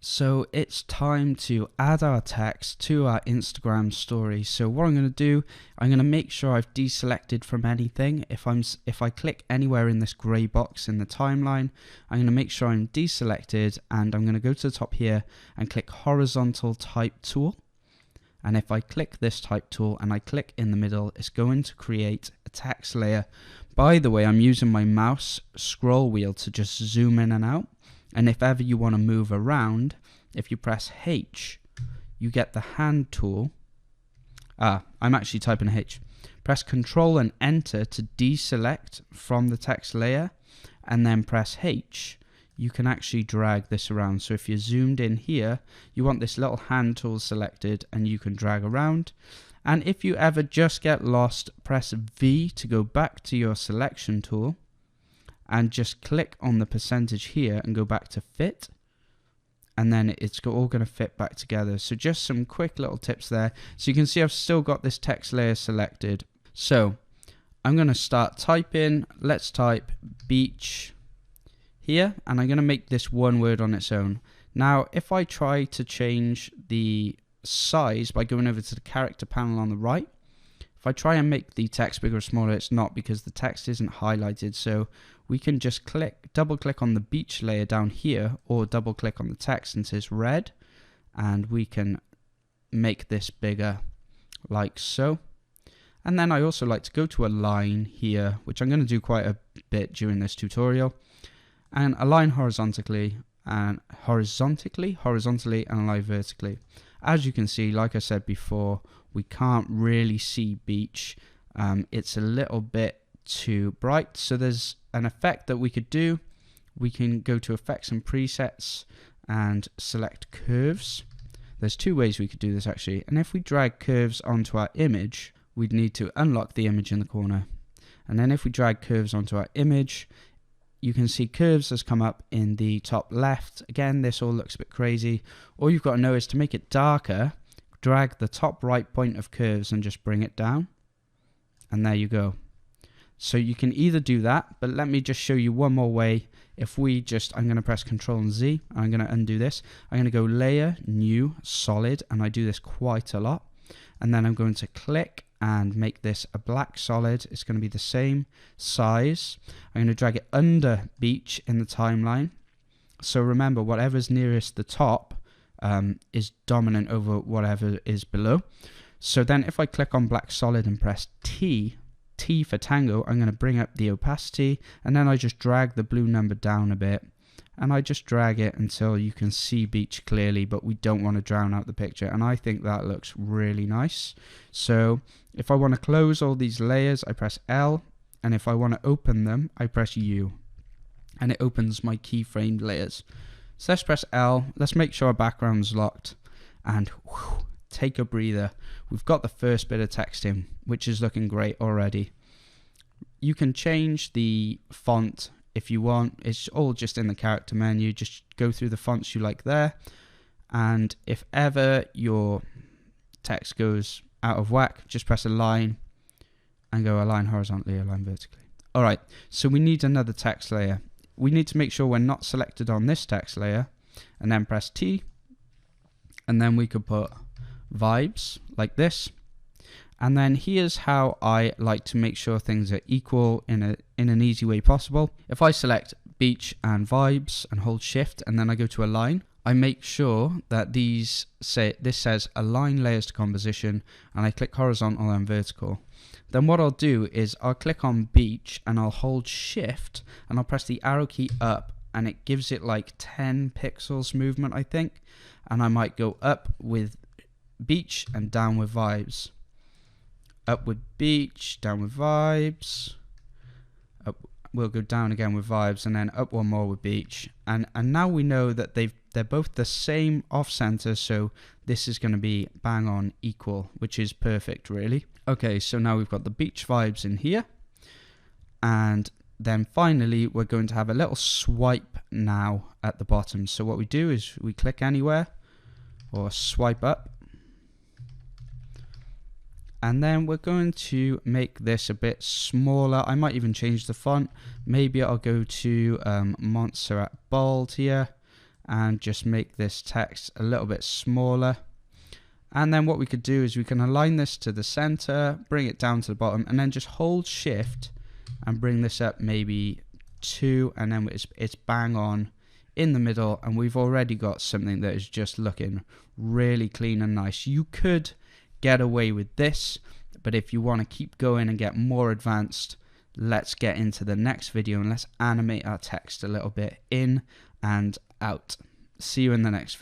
So it's time to add our text to our Instagram story. So what I'm going to do, I'm going to make sure I've deselected from anything. If I click anywhere in this grey box in the timeline, I'm going to make sure I'm deselected, and I'm going to go to the top here and click horizontal type tool. And if I click this type tool and I click in the middle, it's going to create a text layer. By the way, I'm using my mouse scroll wheel to just zoom in and out. And if ever you want to move around, if you press H, you get the hand tool. I'm actually typing H. Press Control and Enter to deselect from the text layer, and then press H. You can actually drag this around. So if you're zoomed in here, you want this little hand tool selected and you can drag around. And if you ever just get lost, press V to go back to your selection tool and just click on the percentage here and go back to fit. And then it's all going to fit back together. So just some quick little tips there. So you can see I've still got this text layer selected. So I'm going to start typing. Let's type beach here, and I'm going to make this one word on its own. Now, if I try to change the size by going over to the character panel on the right, if I try and make the text bigger or smaller, it's not, because the text isn't highlighted. So we can just double click on the beach layer down here, or double click on the text and it says red, and we can make this bigger like so. And then I also like to go to a line here, which I'm going to do quite a bit during this tutorial, and align horizontally, and horizontally, and align vertically. As you can see, like I said before, we can't really see beach. It's a little bit too bright. So there's an effect that we could do. We can go to effects and presets and select curves. There's two ways we could do this actually. And if we drag curves onto our image, we'd need to unlock the image in the corner. And then if we drag curves onto our image, you can see curves has come up in the top left. Again, this all looks a bit crazy. All you've got to know is to make it darker, drag the top right point of curves and just bring it down. And there you go. So you can either do that, but let me just show you one more way. If we I'm going to press Control and Z, and I'm going to undo this. I'm going to go Layer, New, Solid, and I do this quite a lot. And then I'm going to click and make this a black solid. It's going to be the same size. I'm going to drag it under beach in the timeline. So remember, whatever's nearest the top is dominant over whatever is below. So then if I click on black solid and press T for tango, I'm going to bring up the opacity, and then I just drag the blue number down a bit, and I just drag it until you can see beach clearly, but we don't want to drown out the picture, and I think that looks really nice. So if I want to close all these layers, I press L, and if I want to open them, I press U, and it opens my keyframed layers. So let's press L, let's make sure our background's locked, and whew, take a breather. We've got the first bit of text in, which is looking great already. You can change the font if you want. It's all just in the character menu. Just go through the fonts you like there, and if ever your text goes out of whack, just press Align and go Align horizontally, Align vertically. Alright, so we need another text layer. We need to make sure we're not selected on this text layer, and then press T, and then we could put vibes like this. And then here's how I like to make sure things are equal in an easy way possible. If I select beach and vibes and hold shift, and then I go to align, I make sure that this says align layers to composition, and I click horizontal and vertical. Then what I'll do is I'll click on beach and I'll hold shift and I'll press the arrow key up, and it gives it like 10 pixels movement, I think. And I might go up with beach and down with vibes. Up with beach, down with vibes. Up, we'll go down again with vibes, and then up one more with beach. And now we know that they're both the same off center, so this is going to be bang on equal, which is perfect really. Okay, so now we've got the beach vibes in here, and then finally we're going to have a little swipe now at the bottom. So what we do is we click anywhere or swipe up, and then we're going to make this a bit smaller. I might even change the font. Maybe I'll go to Montserrat Bold here, and just make this text a little bit smaller. And then what we could do is we can align this to the center, bring it down to the bottom, and then just hold shift and bring this up maybe 2, and then it's bang on in the middle, and we've already got something that is just looking really clean and nice. You could get away with this, but if you want to keep going and get more advanced, let's get into the next video and let's animate our text a little bit in and out. See you in the next video.